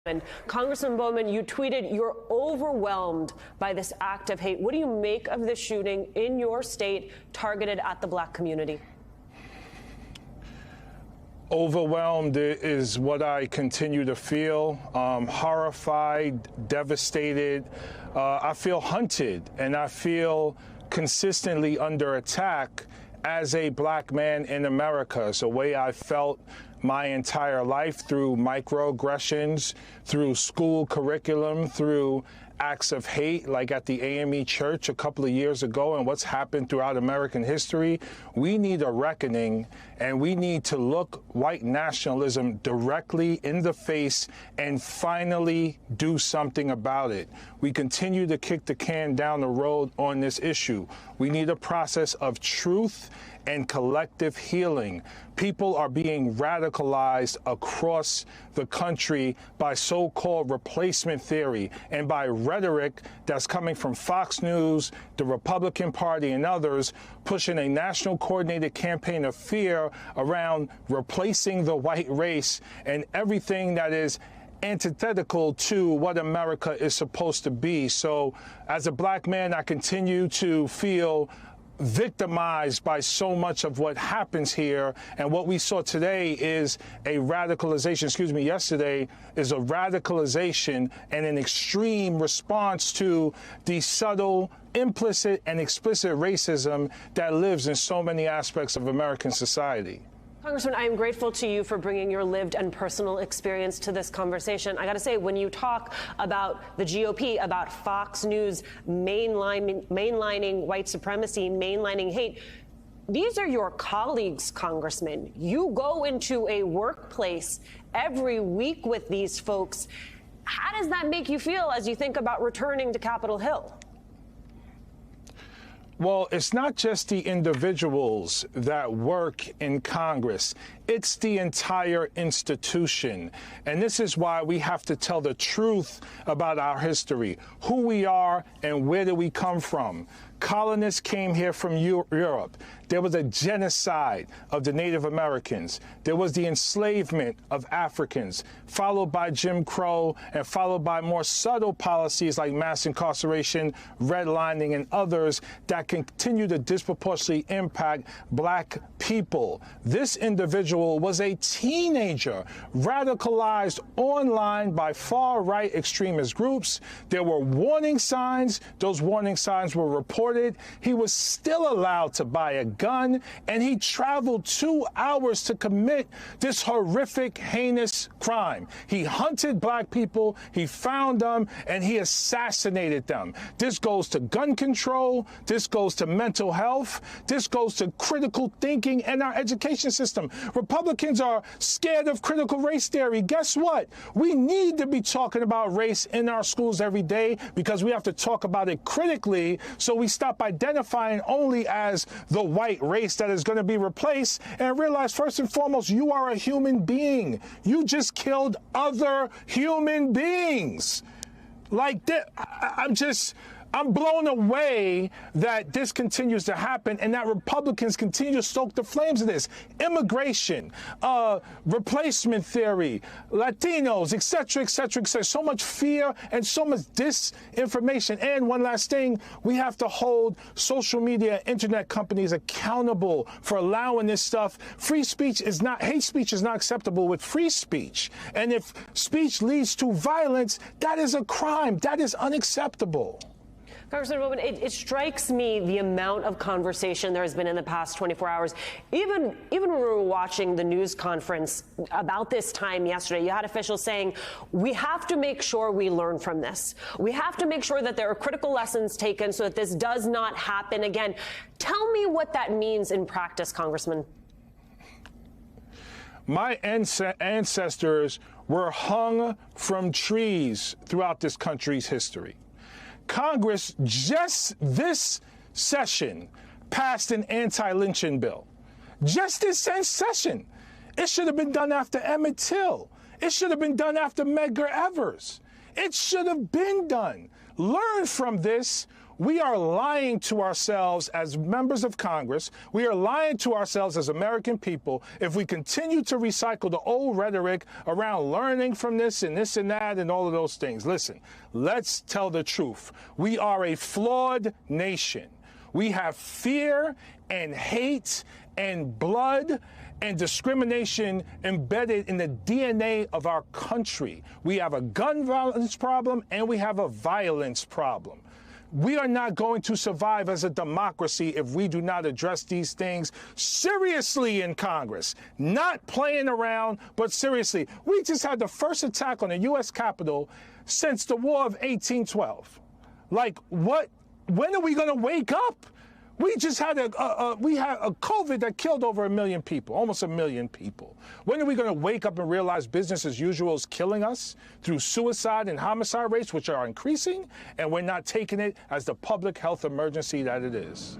And Congressman Bowman, you tweeted you're overwhelmed by this act of hate. What do you make of this shooting in your state targeted at the black community? Overwhelmed is what I continue to feel. Horrified, devastated. I feel hunted, and I feel consistently under attack as a black man in America. It's a way I felt my entire life, through microaggressions, through school curriculum, through acts of hate, like at the AME Church a couple of years ago, and what's happened throughout American history. We need a reckoning, and we need to look white nationalism directly in the face and finally do something about it. We continue to kick the can down the road on this issue. We need a process of truth and collective healing. People are being radicalized across the country by so-called replacement theory and by rhetoric that's coming from Fox News, the Republican Party, and others, pushing a national coordinated campaign of fear around replacing the white race and everything that is antithetical to what America is supposed to be. So as a black man, I continue to feel victimized by so much of what happens here. And what we saw today is a radicalization, yesterday is a radicalization and an extreme response to the subtle, implicit and explicit racism that lives in so many aspects of American society. Congressman, I am grateful to you for bringing your lived and personal experience to this conversation. I got to say, when you talk about the GOP, about Fox News mainlining white supremacy, mainlining hate, these are your colleagues, Congressman. You go into a workplace every week with these folks. How does that make you feel as you think about returning to Capitol Hill? Well, it's not just the individuals that work in Congress. It's the entire institution. And this is why we have to tell the truth about our history, who we are and where do we come from. Colonists came here from Europe. There was a genocide of the Native Americans. There was the enslavement of Africans, followed by Jim Crow and followed by more subtle policies like mass incarceration, redlining, and others that continue to disproportionately impact black people. This individual was a teenager, radicalized online by far-right extremist groups. There were warning signs. Those warning signs were reported. He was still allowed to buy a gun, and he traveled 2 hours to commit this horrific, heinous crime. He hunted black people, he found them, and he assassinated them. This goes to gun control, this goes to mental health, this goes to critical thinking and our education system. Republicans are scared of critical race theory. Guess what? We need to be talking about race in our schools every day, because we have to talk about it critically so we stop identifying only as the white race that is going to be replaced and realize, first and foremost, you are a human being. You just killed other human beings. Like that, I'm blown away that this continues to happen and that Republicans continue to stoke the flames of this. Immigration, replacement theory, Latinos, et cetera, et cetera, et cetera. So much fear and so much disinformation. And one last thing, we have to hold social media, internet companies accountable for allowing this stuff. Free speech is not, hate speech is not acceptable with free speech. And if speech leads to violence, that is a crime. That is unacceptable. Congressman Bowman, it strikes me the amount of conversation there has been in the past 24 hours. Even when we were watching the news conference about this time yesterday, you had officials saying, we have to make sure we learn from this. We have to make sure that there are critical lessons taken so that this does not happen again. Tell me what that means in practice, Congressman. My ancestors were hung from trees throughout this country's history. Congress just this session passed an anti-lynching bill. Just this session. It should have been done after Emmett Till. It should have been done after Medgar Evers. It should have been done. Learn from this. We are lying to ourselves as members of Congress. We are lying to ourselves as American people if we continue to recycle the old rhetoric around learning from this and that and all of those things. Listen, let's tell the truth. We are a flawed nation. We have fear and hate and blood and discrimination embedded in the DNA of our country. We have a gun violence problem and we have a violence problem. We are not going to survive as a democracy if we do not address these things seriously in Congress. Not playing around, but seriously. We just had the first attack on the U.S. Capitol since the War of 1812. Like, what? When are we going to wake up? We just had a COVID that killed over 1 million people, almost 1 million people. When are we going to wake up and realize business as usual is killing us through suicide and homicide rates, which are increasing, and we're not taking it as the public health emergency that it is?